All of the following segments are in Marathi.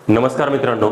नमस्कार मित्रांनो,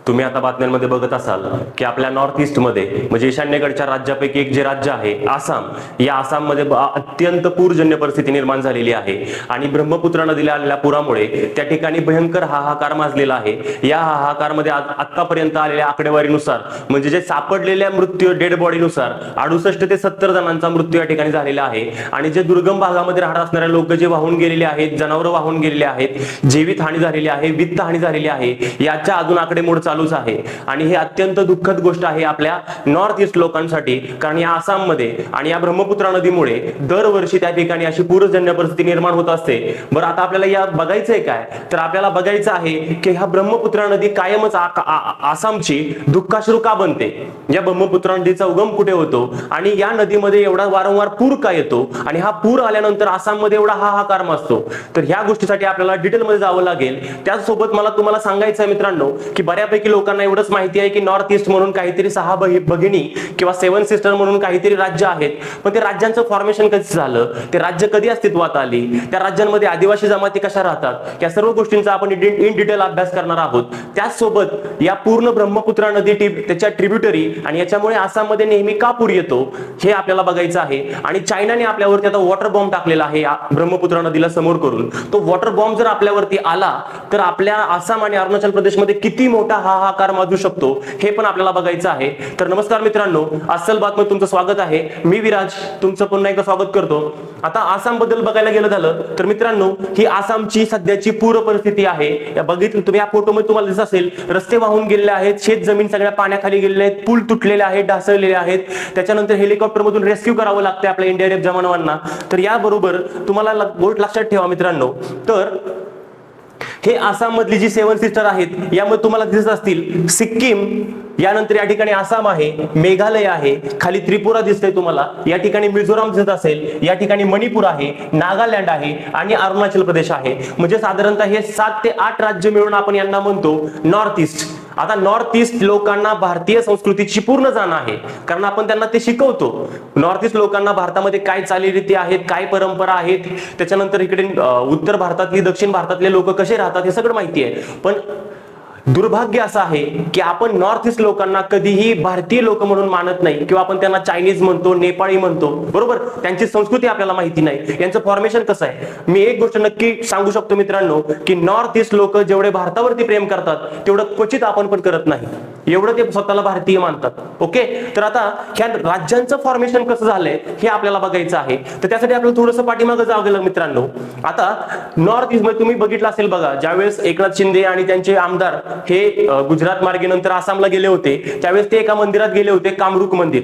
तुम्ही आता बातम्यांमध्ये बघत असाल की आपल्या नॉर्थ ईस्ट मध्ये म्हणजे ईशान्येकडच्या राज्यापैकी एक जे राज्य आहे आसाम, या आसाममध्ये अत्यंत पूरजन्य परिस्थिती निर्माण झालेली आहे आणि ब्रह्मपुत्रा नदीला आलेल्या पुरामुळे त्या ठिकाणी भयंकर हाहाकार माजलेला आहे. या हाहाकारमध्ये आतापर्यंत आलेल्या आकडेवारीनुसार म्हणजे जे सापडलेल्या मृत्यू डेड बॉडीनुसार 68 ते 70 जणांचा मृत्यू या ठिकाणी झालेला आहे आणि जे दुर्गम भागामध्ये राहत असणारे लोक जे वाहून गेलेले आहेत, जनावर वाहून गेलेले आहेत, जीवित हानी झालेली आहे, वित्त हानी झालेली आहे, याच्या अजून आकडेमोड चालूच आहे आणि हे अत्यंत दुःखद गोष्ट आहे आपल्या नॉर्थ ईस्ट लोकांसाठी. कारण या आसाममध्ये आणि या ब्रह्मपुत्रा नदीमुळे दरवर्षी त्या ठिकाणी अशी पूरजन्य परिस्थिती निर्माण होत असते. बरं, आता आपल्याला या बघायचंय काय, तर आपल्याला बघायचं आहे की ह्या ब्रह्मपुत्रा नदी कायमच आसामची दुःखाश्रू का बनते, या ब्रह्मपुत्रा नदीचा उगम कुठे होतो आणि या नदीमध्ये एवढा वारंवार पूर का येतो आणि हा पूर आल्यानंतर आसाममध्ये एवढा हाहाकार माजतो. तर ह्या गोष्टीसाठी आपल्याला डिटेलमध्ये जावं लागेल. त्याचसोबत मला तुम्हाला सांगायचं आहे मित्रांनो की बऱ्यापैकी लोकांना एवढंच माहिती आहे की नॉर्थ ईस्ट म्हणून काहीतरी 6 भगिनी किंवा 7 सिस्टर म्हणून काहीतरी राज्य आहेत, पण ते राज्यांचं फॉर्मेशन कधी झालं, ते राज्य कधी अस्तित्वात आली, त्या राज्यांमध्ये आदिवासी जमाती कशा राहतात, या सर्व गोष्टींचा आपण इन डिटेल अभ्यास करणार आहोत. त्याचसोबत या पूर्ण ब्रह्मपुत्रा नदी त्याच्या ट्रिब्युटरी आणि याच्यामुळे आसाममध्ये नेहमी का पूर येतो हे आपल्याला बघायचं आहे. आणि चायनाने आपल्यावरती आता वॉटर बॉम्ब टाकलेला आहे ब्रह्मपुत्रा नदीला समोर करून. तो वॉटर बॉम्ब जर आपल्यावरती आला तर आपल्या आसाम आणि अरुणाचल प्रदेशमध्ये किती मोठा हाहाकार माजू शकतो हे पण आपल्याला बघायचं आहे. तर नमस्कार मित्रांनो, अस्सल बातमीत तुमचं स्वागत आहे. मी विराज तुमचं पुन्हा एकदा स्वागत करतो. आता आसाम बद्दल बघायला गेलं झालं तर मित्रांनो, ही आसामची सध्याची पूर परिस्थिती आहे. या बघितलं तुम्ही, या फोटोमध्ये तुम्हाला दिसत असेल रस्ते वाहून गेलेले आहेत, शेत जमीन सगळ्या पाण्याखाली गेलेले आहेत, पूल तुटलेले आहेत, ढासळलेले आहेत. त्याच्यानंतर हेलिकॉप्टर मधून रेस्क्यू करावं लागते आपल्या एनडीआरएफ जवानांना. तर याबरोबर तुम्हाला गोष्ट लक्षात ठेवा मित्रांनो, तर हे आसाम मधली जी 7 सिस्टर आहेत यामध्ये तुम्हाला दिसत असतील सिक्कीम, यानंतर या ठिकाणी आसाम आहे, मेघालय आहे, खाली त्रिपुरा दिसतंय तुम्हाला, या ठिकाणी मिझोराम दिसत असेल, या ठिकाणी मणिपूर आहे, नागालँड आहे आणि अरुणाचल प्रदेश आहे. म्हणजे साधारणतः हे 7 ते 8 राज्य मिळून आपण यांना म्हणतो नॉर्थ ईस्ट. आता नॉर्थ ईस्ट लोकांना भारतीय संस्कृतीची पूर्ण जाण आहे, कारण आपण त्यांना ते शिकवतो. नॉर्थ ईस्ट लोकांना भारतामध्ये काय चालीरीती आहेत, काय परंपरा आहेत, त्याच्यानंतर इकडे उत्तर भारतातली, दक्षिण भारतातले लोक कसे राहतात हे सगळं माहिती आहे. पण दुर्भाग्य असं आहे की आपण नॉर्थ ईस्ट लोकांना कधीही भारतीय लोक म्हणून मानत नाही किंवा आपण त्यांना चायनीज म्हणतो, नेपाळी म्हणतो, बरोबर. त्यांची संस्कृती आपल्याला माहिती नाही, यांचं फॉर्मेशन कसं आहे. मी एक गोष्ट नक्की सांगू शकतो मित्रांनो की नॉर्थ ईस्ट लोक जेवढे भारतावरती प्रेम करतात तेवढं क्वचित आपण पण करत नाही, एवढं ते स्वतःला भारतीय मानतात. ओके, तर आता ह्या राज्यांचं फॉर्मेशन कसं झालंय हे आपल्याला बघायचं आहे. तर त्यासाठी आपल्याला थोडंसं पाठीमागं जावं गेलं मित्रांनो. आता नॉर्थ ईस्ट मध्ये तुम्ही बघितलं असेल बघा, ज्यावेळेस एकनाथ शिंदे आणि त्यांचे आमदार हे गुजरात मार्गे नंतर आसामला गेले होते, त्यावेळेस ते एका मंदिरात गेले होते, कामरूप मंदिर,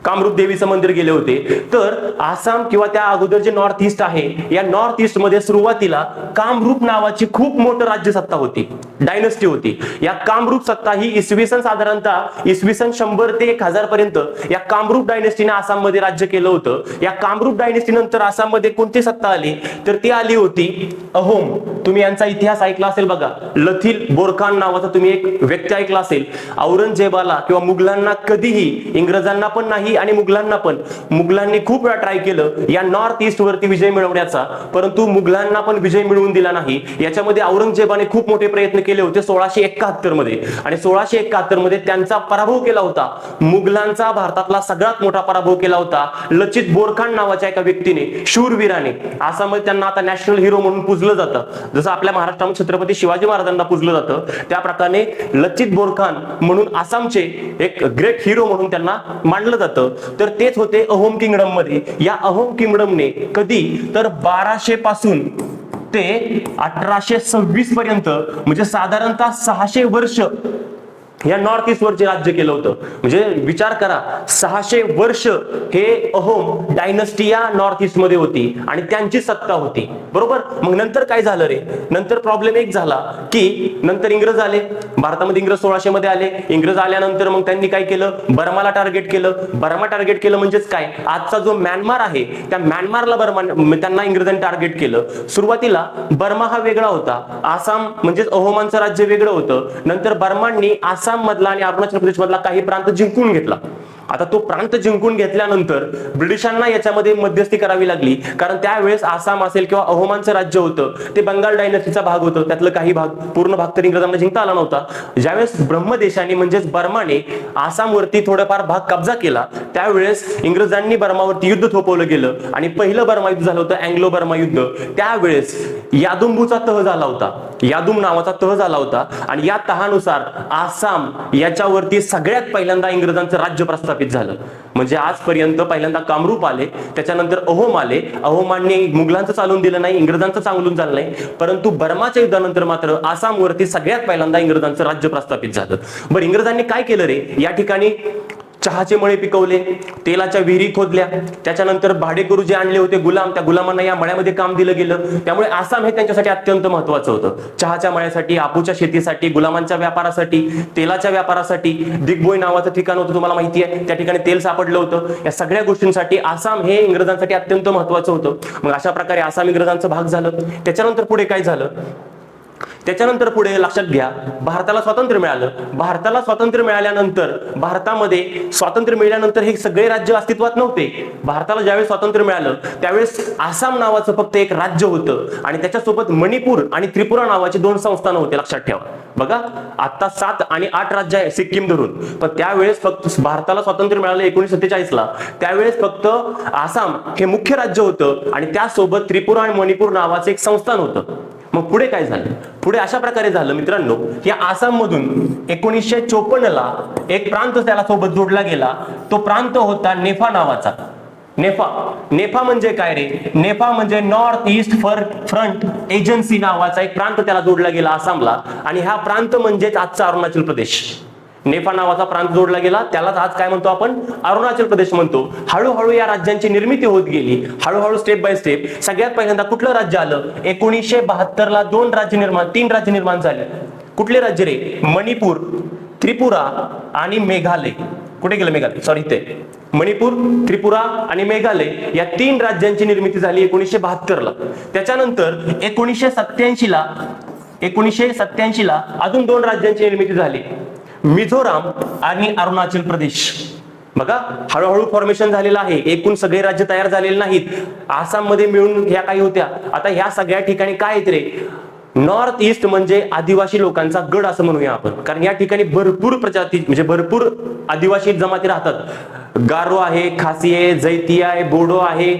कामरूप देवीचं मंदिर गेले होते. तर आसाम किंवा त्या अगोदर जे नॉर्थ ईस्ट आहे, या नॉर्थ ईस्ट मध्ये सुरुवातीला कामरूप नावाची खूप मोठी राज्यसत्ता होती, डायनेस्टी होती. या कामरूप सत्ता ही इसवी सन साधारणतः इसवी सन 100 ते 1000 पर्यंत या कामरूप डायनेस्टीने आसाम मध्ये राज्य केलं होतं. या कामरूप डायनेस्टी नंतर आसाम मध्ये कोणती सत्ता आली, तर ती आली होती अहोम. तुम्ही यांचा इतिहास ऐकला असेल बघा, लथिल बोरखान नावाचा तुम्ही एक व्यक्ती ऐकला असेल. औरंगजेबाला किंवा मुघलांना कधीही, इंग्रजांना पण नाही आणि मुघलांना पण, मुघलांनी खूप वेळा ट्राय केलं या नॉर्थ ईस्ट वरती विजय मिळवण्याचा, परंतु मुघलांना पण विजय मिळवून दिला नाही. याच्यामध्ये औरंगजेबाने खूप मोठे प्रयत्न केले होते 1671 मध्ये, आणि 1671 मध्ये त्यांचा पराभव केला होता. मुघलांचा भारतातला सगळ्यात मोठा पराभव केला होता लचित बोरखान नावाच्या एका व्यक्तीने, शूरवीराने. आसाममध्ये त्यांना आता नॅशनल हिरो म्हणून पूजलं जातं, जसं आपल्या महाराष्ट्रामध्ये छत्रपती शिवाजी महाराजांना पूजलं जातं, त्या प्रकारे लचित बोरखान म्हणून आसामचे एक ग्रेट हिरो म्हणून त्यांना मानलं जातं. तर तेच होते अहोम किंगडम मध्ये. या अहोम किंगडमने कधी तर 1200 पासून ते 1826 पर्यंत म्हणजे साधारणतः 600 वर्ष या नॉर्थ ईस्ट वरचे राज्य केलं होतं. म्हणजे विचार करा, 600 वर्ष हे अहोम डायनेस्टी या नॉर्थ ईस्ट मध्ये होती आणि त्यांची सत्ता होती, बरोबर. मग नंतर काय झालं रे, नंतर प्रॉब्लेम एक झाला की नंतर इंग्रज आले भारतामध्ये. इंग्रज 1600 मध्ये आले. इंग्रज आल्यानंतर मग त्यांनी काय केलं, बर्माला टार्गेट केलं. बर्मा टार्गेट केलं म्हणजेच काय, आजचा जो म्यानमार आहे त्या म्यानमारला त्यांना इंग्रजांनी टार्गेट केलं. सुरुवातीला बर्मा हा वेगळा होता, आसाम म्हणजेच अहोमांचं राज्य वेगळं होतं. नंतर बर्मांनी आसाम मधला आणि अरुणाचल प्रदेश मधला काही प्रांत जिंकून घेतला. आता तो प्रांत जिंकून घेतल्यानंतर ब्रिटिशांना याच्यामध्ये मध्यस्थी करावी लागली, कारण त्यावेळेस आसाम असेल किंवा अहोमांचं राज्य होतं ते बंगाल डायनेस्टीचा भाग होतं, त्यातलं काही भाग, पूर्ण भाग तर इंग्रजांना जिंकता आला नव्हता. ज्यावेळेस ब्रह्मदेशाने म्हणजेच बर्माने आसामवरती थोडाफार भाग कब्जा केला, त्यावेळेस इंग्रजांनी बर्मावरती युद्ध थोपवलं गेलं आणि पहिलं बर्मा युद्ध झालं होतं, अँग्लो बर्मा युद्ध. त्यावेळेस यादुंबूचा तह झाला होता, यादुम नावाचा तह झाला होता आणि या तहानुसार आसाम याच्यावरती सगळ्यात पहिल्यांदा इंग्रजांचं राज्य प्रस्थापित झालं. म्हणजे आजपर्यंत पहिल्यांदा कामरूप आले, त्याच्यानंतर अहोम आले. अहोमांनी मुघलांचं चालून दिलं नाही, इंग्रजांचं चांगलून झालं नाही, परंतु बर्माच्या युद्धानंतर मात्र आसामवरती सगळ्यात पहिल्यांदा इंग्रजांचं राज्य प्रस्थापित झालं. बरं, इंग्रजांनी काय केलं रे? या ठिकाणी चहाचे मळे पिकवले, तेलाच्या विहिरी खोदल्या, त्याच्यानंतर भाडेकरू जे आणले होते गुलाम, त्या गुलामांना या मळ्यामध्ये काम दिलं गेलं. त्यामुळे आसाम हे त्यांच्यासाठी अत्यंत महत्वाचं होतं. चहाच्या मळ्यासाठी, आपूच्या शेतीसाठी, गुलामांच्या व्यापारासाठी, तेलाच्या व्यापारासाठी. दिग्बोई नावाचं ठिकाण होतं, तुम्हाला माहिती आहे, त्या ठिकाणी तेल सापडलं होतं. या सगळ्या गोष्टींसाठी आसाम हे इंग्रजांसाठी अत्यंत महत्वाचं होतं. मग अशा प्रकारे आसाम इंग्रजांचा भाग झालं. त्याच्यानंतर पुढे काय झालं? त्याच्यानंतर पुढे लक्षात घ्या, भारताला स्वातंत्र्य मिळालं. भारताला स्वातंत्र्य मिळाल्यानंतर, भारतामध्ये स्वातंत्र्य मिळाल्यानंतर हे सगळे राज्य अस्तित्वात नव्हते. भारताला ज्यावेळेस स्वातंत्र्य मिळालं त्यावेळेस आसाम नावाचं फक्त एक राज्य होतं आणि त्याच्यासोबत मणिपूर आणि त्रिपुरा नावाची 2 संस्थानं होते. लक्षात ठेवा. बघा, आता 7 आणि 8 राज्य आहे सिक्कीम धरून, पण त्यावेळेस फक्त भारताला स्वातंत्र्य मिळालं 1947 ला, त्यावेळेस फक्त आसाम हे मुख्य राज्य होतं आणि त्यासोबत त्रिपुरा आणि मणिपूर नावाचं एक संस्थान होतं. मग पुढे काय झालं? पुढे अशा प्रकारे झालं मित्रांनो, या आसाम मधून 1954 ला एक प्रांत त्याला सोबत जोडला गेला. तो प्रांत होता नेफा नावाचा. नेफा, नेफा म्हणजे काय रे? नेफा म्हणजे नॉर्थ ईस्ट फ्रंट एजन्सी नावाचा एक प्रांत त्याला जोडला गेला आसामला, आणि हा प्रांत म्हणजेच आजचा अरुणाचल प्रदेश. नेफा नावाचा प्रांत जोडला गेला, त्यालाच आज काय म्हणतो आपण? अरुणाचल प्रदेश म्हणतो. हळूहळू या राज्यांची निर्मिती होत गेली, हळूहळू स्टेप बाय स्टेप. सगळ्यात पहिल्यांदा कुठलं राज्य आलं? 1972 ला 3 राज्य निर्माण झाले. कुठले राज्य रे? मणिपूर, त्रिपुरा आणि मेघालय. कुठे गेलं मेघालय? सॉरी, इथे मणिपूर, त्रिपुरा आणि मेघालय या 3 राज्यांची निर्मिती झाली 1972 ला. त्याच्यानंतर 1987 ला अजून 2 राज्यांची निर्मिती झाली, मिझोराम आणि अरुणाचल प्रदेश. बघा, हळूहळू फॉर्मेशन झालेलं आहे. एकूण सगळे राज्य तयार झालेले नाहीत. आसाम मध्ये मिळून ह्या काही होत्या. आता ह्या सगळ्या ठिकाणी काय आहेत रे? नॉर्थ ईस्ट म्हणजे आदिवासी लोकांचा गड असं म्हणूया आपण, कारण या ठिकाणी भरपूर प्रजाती म्हणजे भरपूर आदिवासी जमाती राहतात. गारो आहे, खासी आहे, जैती आहे, बोडो आहे,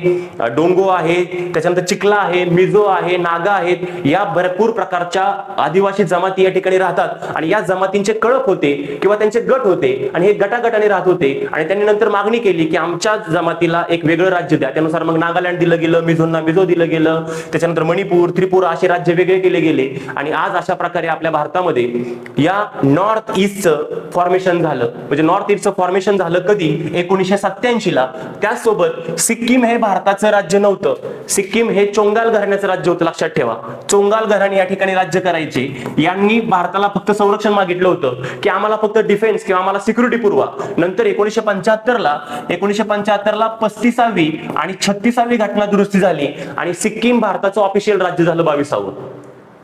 डोंगो आहे, त्याच्यानंतर चिखला आहे, मिझो आहे, नागा आहेत. या भरपूर प्रकारच्या आदिवासी जमाती या ठिकाणी राहतात आणि या जमातींचे कळप होते किंवा त्यांचे गट होते आणि हे गटागटाने राहत होते. आणि त्यांनी नंतर मागणी केली की आमच्या जमातीला एक वेगळं राज्य द्या. त्यानुसार मग नागालँड दिलं गेलं, मिझोंना मिझो दिलं गेलं, त्याच्यानंतर मणिपूर, त्रिपुरा असे राज्य वेगळे केले गेले. आणि आज अशा प्रकारे आपल्या भारतामध्ये या नॉर्थ ईस्टचं फॉर्मेशन झालं. म्हणजे नॉर्थ ईस्टचं फॉर्मेशन झालं कधी? 1987 ला. त्याचसोबत सिक्कीम हे भारताचं राज्य नव्हतं, सिक्कीम हे चोंगाल घराण्याचं राज्य होतं. लक्षात ठेवा, चोंगाल घराणे या ठिकाणी राज्य करायचे. यांनी भारताला फक्त संरक्षण मागितलं होतं की आम्हाला फक्त डिफेन्स किंवा आम्हाला सिक्युरिटी पुरवा. नंतर 1975 ला 35वी आणि 36वी घटना दुरुस्ती झाली आणि सिक्कीम भारताचं ऑफिशियल राज्य झालं 22वं.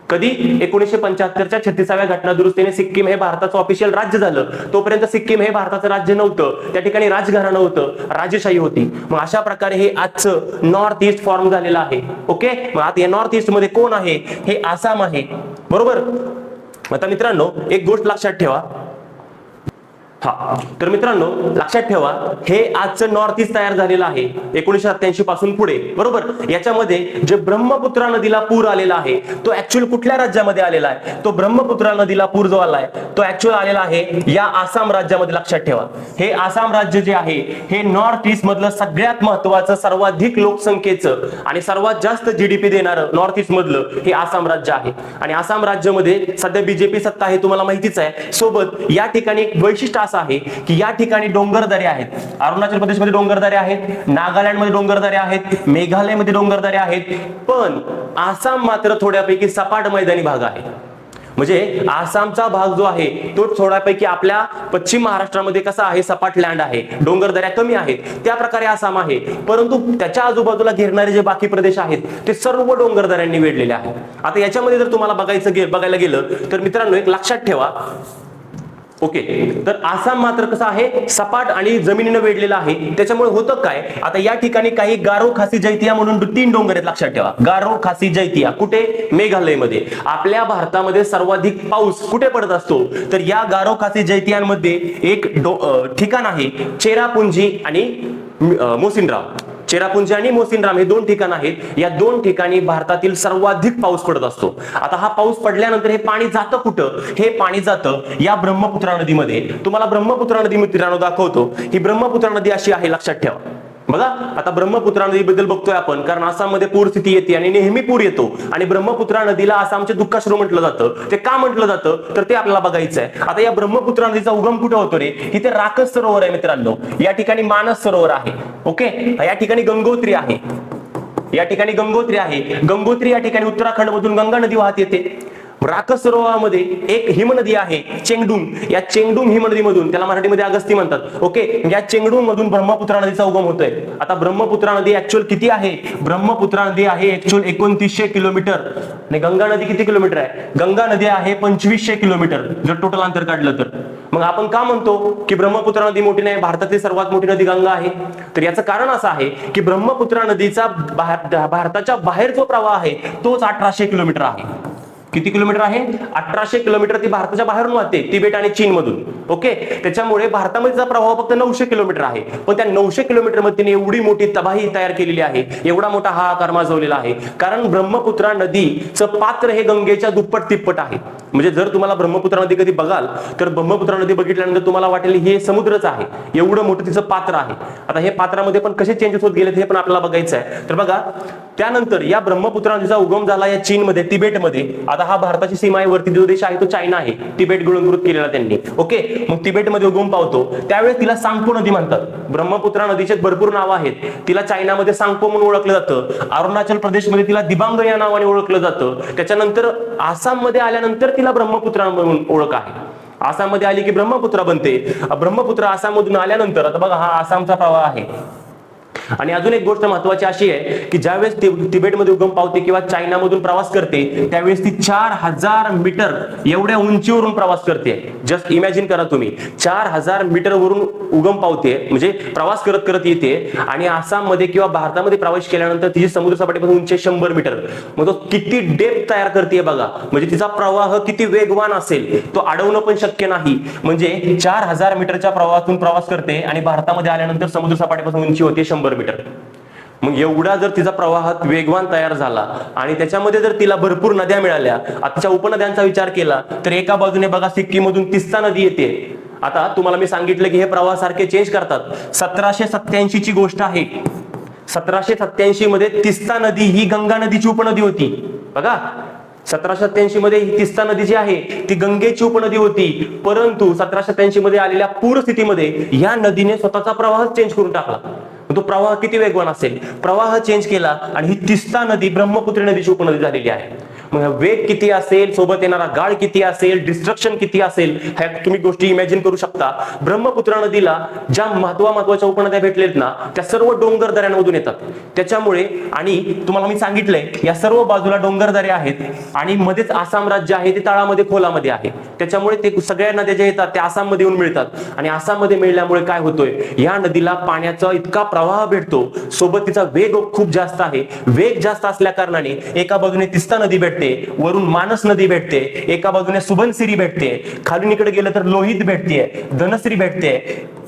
कधी? 1975च्या 36व्या घटना दुरुस्तीने सिक्कीम हे भारताचं ऑफिशियल राज्य झालं. तोपर्यंत सिक्कीम हे भारताचं राज्य नव्हतं, त्या ठिकाणी राजघराणं होतं, राजेशाही होती. मग अशा प्रकारे हे आजचं नॉर्थ ईस्ट फॉर्म झालेलं आहे. ओके, मग आता या नॉर्थ ईस्ट मध्ये कोण आहे? हे आसाम आहे, बरोबर. आता मित्रांनो एक गोष्ट लक्षात ठेवा. हा, तर मित्रांनो लक्षात ठेवा, हे आजचं नॉर्थ ईस्ट तयार झालेलं आहे 1987 पासून पुढे, बरोबर. याच्यामध्ये जे ब्रह्मपुत्रा नदीला पूर आलेला आहे तो ऍक्च्युअल कुठल्या राज्यामध्ये आलेला आहे? तो ब्रह्मपुत्रा नदीला पूर जो आलाय तो ऍक्च्युअल आलेला आहे या आसाम राज्यामध्ये. लक्षात ठेवा, हे आसाम राज्य जे आहे हे नॉर्थ ईस्ट मधलं सगळ्यात महत्वाचं, सर्वाधिक लोकसंख्येचं आणि सर्वात जास्त जीडीपी देणारं नॉर्थ ईस्ट मधलं हे आसाम राज्य आहे. आणि आसाम राज्यामध्ये सध्या बीजेपी सत्ता आहे, तुम्हाला माहितीच आहे. सोबत या ठिकाणी एक वैशिष्ट्य आहे की या ठिकाणी डोंगरदऱ्या आहेत. अरुणाचल प्रदेशमध्ये डोंगरदऱ्या आहेत, नागालँड मध्ये डोंगरदऱ्या आहेत, मेघालय मध्ये डोंगरदऱ्या आहेत, पण आसाम मात्र थोड्यापैकी सपाट मैदानी भाग आहे. म्हणजे आसामचा भाग जो आहे तो थोड्यापैकी आपल्या पश्चिम महाराष्ट्रामध्ये कसा आहे? सपाट लँड आहे, डोंगरदऱ्या कमी आहेत, त्या प्रकारे आसाम आहे. परंतु त्याच्या आजूबाजूला घेरणारे जे बाकी प्रदेश आहेत ते सर्व डोंगरदऱ्यांनी वेढलेले आहेत. आता याच्यामध्ये जर तुम्हाला बघायला गेलं तर मित्रांनो एक लक्षात ठेवा, ओके, तर आसाम मात्र कसं आहे, सपाट आणि जमिनीनं वेढलेलं आहे. त्याच्यामुळे होतं काय, आता या ठिकाणी काही गारो खासी जैतिया म्हणून 3 डोंगर आहेत, लक्षात ठेवा. गारो खासी जैतिया कुठे, मेघालयमध्ये. आपल्या भारतामध्ये सर्वाधिक पाऊस कुठे पडत असतो, तर या गारो खासी जैतियांमध्ये एक ठिकाण आहे चेरापुंजी आणि मोसिनराम. चेरापुंजी आणि मोसिनराम हे 2 ठिकाण आहेत. या 2 ठिकाणी भारतातील सर्वाधिक पाऊस पडत असतो. आता हा पाऊस पडल्यानंतर हे पाणी जातं कुठं, हे पाणी जातं या ब्रह्मपुत्रा नदीमध्ये. तुम्हाला ब्रह्मपुत्रा नदी मित्रांनो दाखवतो. ही ब्रह्मपुत्रा नदी अशी आहे, लक्षात ठेवा. बघा, आता ब्रह्मपुत्रा नदीबद्दल बघतोय आपण, कारण आसाममध्ये पूर स्थिती येते आणि नेहमी पूर येतो. आणि ब्रह्मपुत्रा नदीला आसामचे दुःखाश्रू म्हटलं जातं. ते का म्हटलं जातं, तर ते आपल्याला बघायचं आहे. आता या ब्रह्मपुत्रा नदीचा उगम कुठे होतो रे, इथे राकस सरोवर आहे मित्रांनो. या ठिकाणी मानस सरोवर आहे. ओके, या ठिकाणी गंगोत्री आहे. या ठिकाणी गंगोत्री आहे. गंगोत्री या ठिकाणी उत्तराखंड मधून गंगा नदी वाहत येते. राकस सरोवरामध्ये एक हिमनदी आहे चेंगडुंग. या चेंगडुंग हिमनदीमधून, त्याला मराठीमध्ये अगस्ती म्हणतात. ओके, या चेंगडुंग मधून ब्रह्मपुत्रा नदीचा उगम होतोय. आता ब्रह्मपुत्रा नदी ऍक्च्युअल किती आहे, ब्रह्मपुत्रा नदी आहे ऍक्च्युअल 2900 किलोमीटर. आणि गंगा नदी किती किलोमीटर आहे, गंगा नदी आहे 2500 किलोमीटर, जर टोटल अंतर काढलं तर. मग आपण का म्हणतो की ब्रह्मपुत्रा नदी मोठी नाही, भारतातील सर्वात मोठी नदी गंगा आहे. तर याचं कारण असं आहे की ब्रह्मपुत्रा नदीचा भारताच्या बाहेर जो प्रवाह आहे तोच 1800 किलोमीटर आहे. किती किलोमीटर आहे, 1800 किलोमीटर. ती भारताच्या बाहेरून वाहते, तिबेट आणि चीन मधून. ओके, त्याच्यामुळे भारतामध्येचा प्रवाह फक्त 900 किलोमीटर आहे. पण त्या 900 किलोमीटर मध्ये तिने एवढी मोठी तबाही तयार केलेली आहे, एवढा मोठा हाहाकार माजवलेला आहे, कारण ब्रह्मपुत्रा नदीचं पात्र हे गंगेच्या दुप्पट तिप्पट आहे. म्हणजे जर तुम्हाला ब्रह्मपुत्रा नदी कधी बघाल तर ब्रह्मपुत्रा नदी बघितल्यानंतर तुम्हाला वाटेल हे समुद्रच आहे, एवढं मोठं तिचं पात्र आहे. आता हे पात्रामध्ये पण कसे चेंजेस होत गेले हे पण आपल्याला बघायचं आहे. तर बघा, त्यानंतर या ब्रह्मपुत्रा नदीचा उगम झाला या चीनमध्ये, तिबेटमध्ये. आता हा भारताची सीमा आहे, वरती जो देश आहे तो चायना आहे, तिबेट गिळंकृत केलेला त्यांनी. ओके, मग तिबेटमध्ये उगम पावतो. त्यावेळेस तिला सांगपो नदी म्हणतात. ब्रह्मपुत्रा नदीचे भरपूर नावं आहेत. तिला चायनामध्ये सांगपो म्हणून ओळखलं जातं. अरुणाचल प्रदेशमध्ये तिला दिबांग या नावाने ओळखलं जातं. त्याच्यानंतर आसाममध्ये आल्यानंतर तिला ब्रह्मपुत्रा म्हणून ओळख आहे. आसाममध्ये आली की ब्रह्मपुत्रा बनते. ब्रह्मपुत्रा आसाममधून आल्यानंतर, आता बघा, हा आसामचा प्रवाह आहे. आणि अजून एक गोष्ट महत्वाची अशी आहे की ज्यावेळेस तिबेटमध्ये उगम पावते किंवा चायनामधून प्रवास करते त्यावेळेस ती 4000 मीटर एवढ्या उंचीवरून प्रवास करते. जस्ट इमॅजिन करा तुम्ही, 4000 मीटर वरून उगम पावते, म्हणजे प्रवास करत करत येते. आणि आसाममध्ये किंवा भारतामध्ये प्रवेश केल्यानंतर तिची समुद्र सपाटीपासून उंची 100 मीटर. मग तो किती डेप्थ तयार करते बघा, म्हणजे तिचा प्रवाह किती वेगवान असेल तो अडवणं पण शक्य नाही. म्हणजे 4000 मीटरच्या प्रवाहातून प्रवास करते आणि भारतामध्ये आल्यानंतर समुद्र सपाटीपासून उंची होते 100 मीटर. मग एवढा जर तिचा प्रवाहात वेगवान तयार झाला आणि त्याच्यामध्ये जर तिला भरपूर नद्या मिळाल्या, आजच्या उपनद्यांचा विचार केला तर एका बाजूने बघा सिक्कीम मधून तिस्ता नदी येते. आता तुम्हाला मी सांगितलं की हे प्रवाहासारखे चेंज करतात. 1787 ची गोष्ट आहे. 1787 मध्ये तिस्ता नदी ही गंगा नदीची उपनदी होती. बघा, 1787 मध्ये ही तिस्ता नदी जी आहे ती गंगेची उपनदी होती. परंतु 1787 मध्ये आलेल्या पूरस्थितीमध्ये या नदीने स्वतःचा प्रवाह चेंज करून टाकला. तो प्रवाह किती वेगवान असेल, प्रवाह चेंज केला आणि ही तिस्ता नदी ब्रह्मपुत्री नदीची उपनदी झालेली आहे. मग वेग किती असेल, सोबत येणारा गाळ किती असेल, डिस्ट्रक्शन किती असेल, ह्या तुम्ही गोष्टी इमॅजिन करू शकता. ब्रह्मपुत्रा नदीला ज्या महत्वाच्या उपनद्या भेटलेत ना त्या सर्व डोंगर दऱ्यांमधून येतात. त्याच्यामुळे, आणि तुम्हाला मी सांगितलंय या सर्व बाजूला डोंगर दऱ्या आहेत आणि मध्येच आसाम राज्य आहे ते तळामध्ये खोलामध्ये आहे. त्याच्यामुळे ते सगळ्या नद्या ज्या येतात त्या आसाममध्ये येऊन मिळतात. आणि आसाममध्ये मिळाल्यामुळे काय होतोय, या नदीला पाण्याचा इतका प्रवाह भेटतो, सोबत तिचा वेग खूप जास्त आहे. वेग जास्त असल्या कारणाने एका बाजूने तिस्ता नदी भेटते, वरून मानस नदी भेटते, एका बाजूने सुबनसिरी भेटते, खालून इकडे गेलं तर लोहित भेटते, धनश्री भेटते,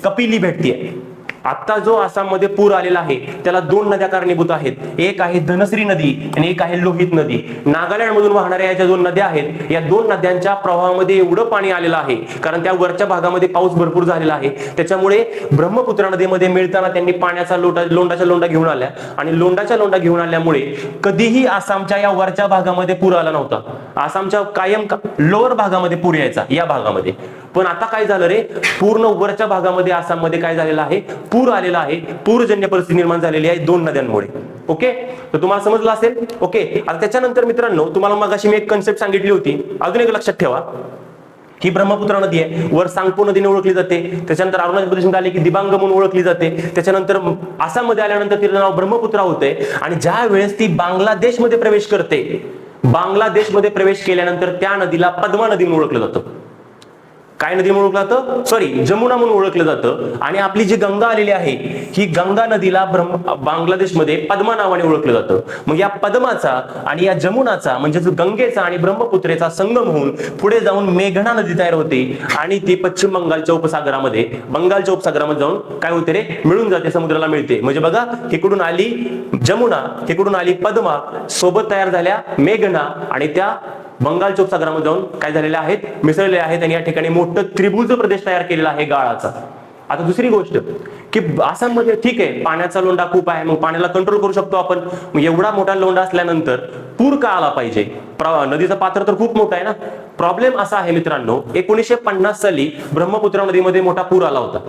कपिली भेटते. आता जो आसाममध्ये पूर आलेला आहे त्याला 2 नद्या कारणीभूत आहेत. एक आहे धनश्री नदी आणि एक आहे लोहित नदी. नागालँड मधून वाहणाऱ्या या ज्या 2 नद्या आहेत या 2 नद्यांच्या प्रवाहामध्ये एवढं पाणी आलेलं आहे कारण त्या वरच्या भागामध्ये पाऊस भरपूर झालेला आहे. त्याच्यामुळे ब्रह्मपुत्रा नदीमध्ये मिळताना त्यांनी पाण्याचा लोंडाच्या लोंडा घेऊन आल्या आणि लोंडाच्या लोंडा घेऊन आल्यामुळे कधीही आसामच्या या वरच्या भागामध्ये पूर आला नव्हता. आसामच्या कायम लोअर भागामध्ये पूर यायचा या भागामध्ये. पण आता काय झालं रे, पूर्ण वरच्या भागामध्ये आसाममध्ये काय झालेलं आहे, पूर आलेला आहे. पूरजन्य परिस्थिती निर्माण झालेली आहे 2 नद्यांमुळे. ओके, तर तुम्हाला समजलं असेल. ओके, आता त्याच्यानंतर मित्रांनो तुम्हाला मगाशी मी एक कन्सेप्ट सांगितली होती, अजून एक लक्षात ठेवा. ही ब्रह्मपुत्रा नदी आहे, वर सांगपो नदीने ओळखली जाते. त्याच्यानंतर अरुणाचल प्रदेशमध्ये आले की दिबांग म्हणून ओळखली जाते. त्याच्यानंतर आसाममध्ये आल्यानंतर तिचं नाव ब्रह्मपुत्रा होते. आणि ज्या वेळेस ती बांगलादेशमध्ये प्रवेश करते, बांगलादेशमध्ये प्रवेश केल्यानंतर त्या नदीला पद्मा नदी म्हणून ओळखलं जातं. काय नदी म्हणून ओळखलं जातं, सॉरी जमुना म्हणून ओळखलं जातं. आणि आपली जी गंगा आलेली आहे ही गंगा नदीला बांगलादेशमध्ये पद्मा नावाने ओळखलं जातं. मग या पद्माचा आणि या जमुनाचा म्हणजे गंगेचा आणि ब्रह्मपुत्रेचा संगम होऊन पुढे जाऊन मेघना नदी तयार होते आणि ती पश्चिम बंगालच्या उपसागरामध्ये जाऊन काय होते रे, मिळून जाते, समुद्राला मिळते. म्हणजे बघा, इकडून आली जमुना, इकडून आली पद्मा, सोबत तयार झाल्या मेघना आणि त्या बंगालच्या उपसागरामध्ये जाऊन काय झालेले आहेत, मिसळले आहेत आणि या ठिकाणी मोठं त्रिभुज प्रदेश तयार केलेला आहे गाळाचा. आता दुसरी गोष्ट की आसाममध्ये ठीक आहे पाण्याचा लोंढा खूप आहे, मग पाण्याला कंट्रोल करू शकतो आपण. मग एवढा मोठा लोंढा असल्यानंतर पूर का आला पाहिजे, नदीचं पात्र तर खूप मोठं आहे ना. प्रॉब्लेम असा आहे मित्रांनो, 1950 साली ब्रह्मपुत्रा नदीमध्ये मोठा पूर आला होता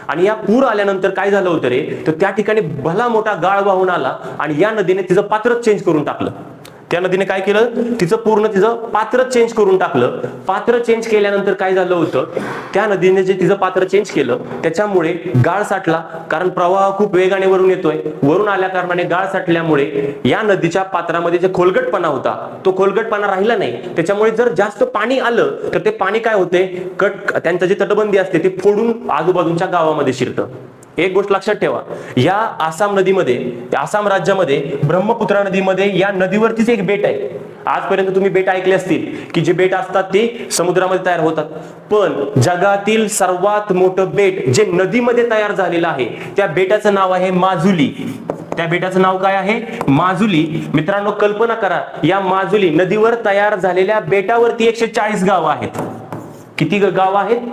आणि या पूर आल्यानंतर काय झालं होतं रे, तर त्या ठिकाणी भला मोठा गाळ वाहून आला आणि या नदीने तिचं पात्रच चेंज करून टाकलं. त्या नदीने काय केलं, तिचं पात्र चेंज करून टाकलं. पात्र चेंज केल्यानंतर काय झालं होतं, त्या नदीने जे तिचं पात्र चेंज केलं त्याच्यामुळे गाळ साठला. कारण प्रवाह खूप वेगाने वरून येतोय, वरून आल्या कारणाने गाळ साठल्यामुळे या नदीच्या पात्रामध्ये जे खोलगटपणा होता तो खोलगटपणा राहिला नाही. त्याच्यामुळे जर जास्त पाणी आलं तर ते पाणी काय होते, त्यांचं जी तटबंदी असते ती फोडून आजूबाजूच्या गावामध्ये शिरतं. एक गोष्ट लक्षात ठेवा, या आसाम नदीमध्ये, आसाम राज्यामध्ये ब्रह्मपुत्रा नदीमध्ये या नदीवरतीच एक बेट आहे. आजपर्यंत तुम्ही बेट ऐकले असतील की जे बेट असतात ते समुद्रामध्ये तयार होतात, पण जगातील सर्वात मोठं बेट जे नदीमध्ये तयार झालेलं आहे त्या बेटाचं नाव आहे माजुली. त्या बेटाचं नाव काय आहे, माजुली. मित्रांनो कल्पना करा, या माजुली नदीवर तयार झालेल्या बेटावरती 140 गावं आहेत. किती गावं आहेत,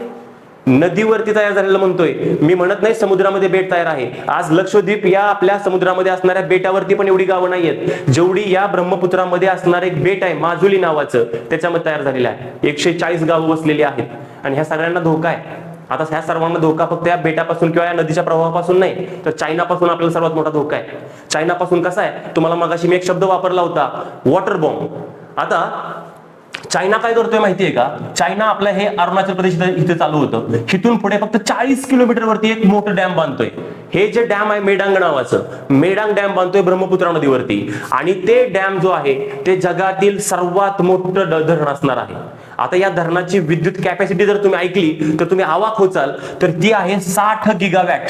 नदीवरती तयार झालेलं म्हणतोय मी, म्हणत नाही समुद्रामध्ये बेट तयार आहे. आज लक्षद्वीप या आपल्या समुद्रामध्ये असणाऱ्या बेटावरती पण एवढी गावं नाहीयेत जेवढी या ब्रह्मपुत्रामध्ये असणार एक बेट आहे माजुली नावाचं, त्याच्यामध्ये तयार झालेलं आहे. 140 गावं वसलेली आहेत आणि ह्या सगळ्यांना धोका आहे. आता ह्या सर्वांना धोका फक्त या बेटापासून किंवा या नदीच्या प्रवाहापासून नाही, तर चायनापासून आपल्याला सर्वात मोठा धोका आहे. चायनापासून कसा आहे, तुम्हाला मगाशी मी एक शब्द वापरला होता, वॉटर बॉम्ब. आता चायना काय करतोय माहितीये का, चायना आपलं हे अरुणाचल प्रदेश इथे चालू होतं, इथून पुढे फक्त 40 किलोमीटर वरती एक मोठं डॅम बांधतोय. हे जे डॅम आहे मेडांग नावाचं, मेडांग डॅम बांधतोय ब्रह्मपुत्रा नदीवरती आणि ते डॅम जो आहे ते जगातील सर्वात मोठं धरण असणार आहे. आता या धरणाची विद्युत कॅपॅसिटी जर तुम्ही ऐकली तर तुम्ही अवाक होचाल, तर ती आहे 60 गिगावॅट.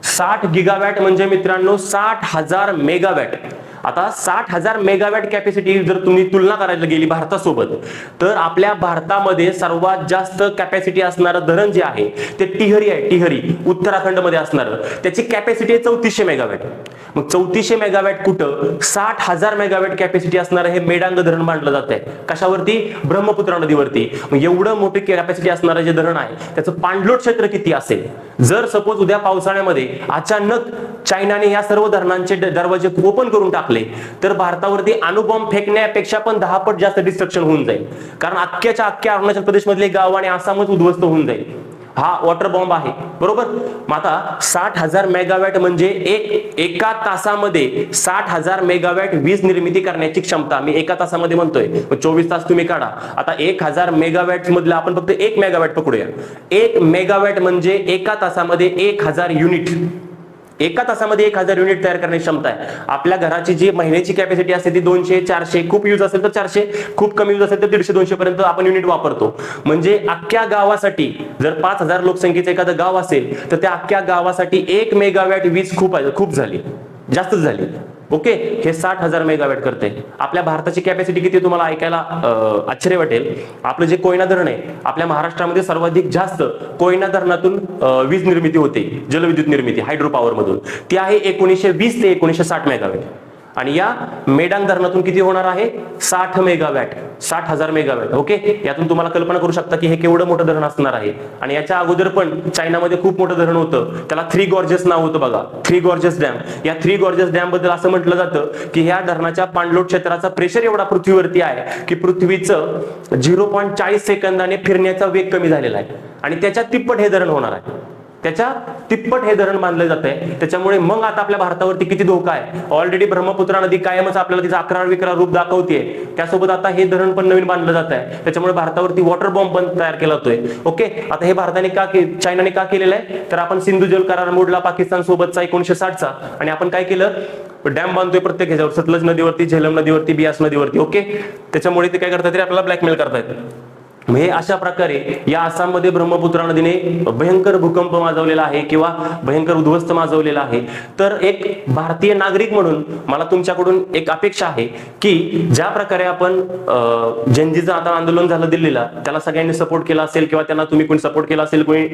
60 गिगावॅट म्हणजे मित्रांनो 60,000 मेगावॅट. आता 60,000 मेगावॅट कॅपॅसिटी जर तुम्ही तुलना करायला गेली भारतासोबत, तर आपल्या भारतामध्ये सर्वात जास्त कॅपॅसिटी असणारं धरण जे आहे ते टिहरी आहे. टिहरी उत्तराखंड मध्ये असणारं, त्याची कॅपॅसिटी आहे 3400 मेगावॅट. मग 3400 मेगावॅट कुठं, 60,000 मेगावॅट कॅपॅसिटी असणारं हे मेडांग धरण बांधलं जात आहे. कशावरती, ब्रह्मपुत्रा नदीवरती. मग एवढं मोठी कॅपॅसिटी असणारं जे धरण आहे त्याचं पाणलोट क्षेत्र किती असेल. जर सपोज उद्या पावसाळ्यामध्ये अचानक चायनाने या सर्व धरणांचे दरवाजे ओपन करून टाकले तर भारतावरती अणुबॉम्ब फेकण्यापेक्षा पण 10 पट जास्त डिस्ट्रक्शन होऊन जाईल. कारण अख्ख्या अरुणाचल प्रदेश मधले गाव आणि आसामच उद्ध्वस्त होऊन जाईल. हा वॉटर बॉम्ब आहे, बरोबर. मग आता 60,000 मेगावॅट म्हणजे एका तासामध्ये 60,000 मेगावॅट वीज निर्मिती करण्याची क्षमता. मी एका तासामध्ये म्हणतोय, 24 तास तुम्ही काढा. आता 1000 मेगावॅट मधलं आपण फक्त 1 मेगावॅट पकडूया. 1 मेगावॅट म्हणजे एका तासामध्ये 1000 युनिट. एका तासामध्ये 1000 युनिट तयार करण्याची क्षमता आहे. आपल्या घराची जी महिन्याची कॅपॅसिटी असते ती 200-400, खूप यूज असेल तर 400, खूप कमी यूज असेल तर 150-200 पर्यंत आपण युनिट वापरतो. म्हणजे अख्ख्या गावासाठी जर 5000 लोकसंख्येचं एखादं गाव असेल तर त्या अख्ख्या गावासाठी 1 मेगावॅट वीज खूप झाली, जास्तच झाली. ओके, हे 60,000 मेगावॅट करते. आपल्या भारताची कॅपॅसिटी किती तुम्हाला ऐकायला आश्चर्य वाटेल. आपलं जे कोयना धरण आहे, आपल्या महाराष्ट्रामध्ये सर्वाधिक जास्त कोयना धरणातून वीज निर्मिती होते, जलविद्युत निर्मिती हायड्रो पॉवर मधून, ती आहे 1920 ते 1960 मेगावॅट. आणि या मेडांग धरणातून किती होणार आहे, 60 मेगावॅट, 60,000 मेगावॅट. ओके, यातून तुम्हाला कल्पना करू शकता की हे केवढं मोठं धरण असणार आहे. आणि याच्या अगोदर पण चायनामध्ये खूप मोठं धरण होतं, त्याला 3 गॉर्जेस नाव होतं बघा, 3 गॉर्जेस डॅम. या 3 गॉर्जेस डॅम बद्दल असं म्हटलं जातं की ह्या धरणाच्या पाणलोट क्षेत्राचा प्रेशर एवढा पृथ्वीवरती आहे की पृथ्वीचं 0.40 सेकंदाने फिरण्याचा वेग कमी झालेला आहे आणि त्याच्या तिप्पट हे धरण होणार आहे. त्याच्या तिप्पट हे धरण बांधलं जात आहे. त्याच्यामुळे मग आता आपल्या भारतावरती किती धोका आहे. ऑलरेडी ब्रह्मपुत्रा नदी कायमच आपल्याला तिचं 11 रूप दाखवतेय, त्यासोबत आता हे धरण पण नवीन बांधलं जात आहे. त्याच्यामुळे भारतावरती वॉटर बॉम्ब पण तयार केला जातोय. ओके, आता हे भारताने चायनाने का केलेलं आहे, तर आपण सिंधू जल करार मोडला पाकिस्तान सोबतचा 1960चा आणि आपण काय केलं, डॅम बांधतोय प्रत्येक ह्याच्यावर, सतलज नदीवरती, झेलम नदीवरती, बियास नदीवरती. ओके, त्याच्यामुळे ते काय करतात, आपल्याला ब्लॅकमेल करतायत. हे अशा प्रकारे या आसाममध्ये ब्रह्मपुत्रा नदीने भयंकर भूकंप माजवलेला आहे किंवा भयंकर उद्ध्वस्त माजवलेला आहे. तर एक भारतीय नागरिक म्हणून मला तुमच्याकडून एक अपेक्षा आहे की ज्या प्रकारे आपण जनजीचं आता आंदोलन झालं दिल्लीला, त्याला सगळ्यांनी सपोर्ट केला असेल किंवा त्यांना तुम्ही कोणी सपोर्ट केला असेल, कोणी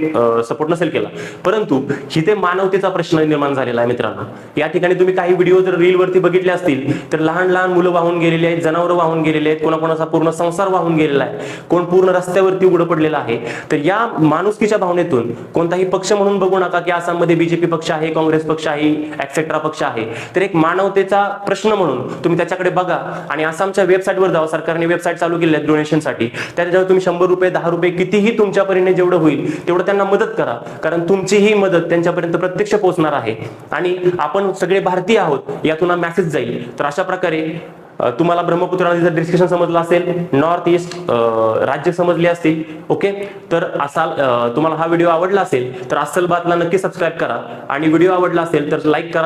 सपोर्ट नसेल केला, परंतु इथे मानवतेचा प्रश्न निर्माण झालेला आहे मित्रांनो. या ठिकाणी तुम्ही काही व्हिडिओ जर रील वरती बघितले असतील तर लहान लहान मुलं वाहून गेलेली आहेत, जनावरं वाहून गेलेले आहेत, कोणाकोणाचा पूर्ण संसार वाहून गेलेला आहे, कोण पूर्ण रस्त्यावरती उघडं पडलेला आहे. तर या माणुसकीच्या भावनेतून कोणताही पक्ष म्हणून बघू नका की आसाममध्ये बीजेपी पक्ष आहे, काँग्रेस पक्ष आहे, ऍक्सेट्रा पक्ष आहे. तर एक मानवतेचा प्रश्न म्हणून तुम्ही त्याच्याकडे बघा आणि आसामच्या वेबसाईटवर जावा. सरकारने वेबसाईट चालू केली आहे डोनेशनसाठी. त्याच्यावर तुम्ही 100 रुपये 10 रुपये कितीही तुमच्या परीने जेवढं होईल तेवढं त्यांना मदत करा, कारण तुमची ही मदत त्यांच्यापर्यंत प्रत्यक्ष पोहोचणार आहे आणि आपण सगळे भारतीय आहोत यातून हा मेसेज जाईल. तर अशा प्रकारे तुम्हाला ब्रह्मपुत्रा नदीचं डिस्कशन समजलं असेल, नॉर्थ ईस्ट राज्य समजले असतील. ओके, तर तुम्हाला हा व्हिडिओ आवडला असेल तर अस्सल बातला नक्की सबस्क्राईब करा आणि व्हिडिओ आवडला असेल तर लाईक करा.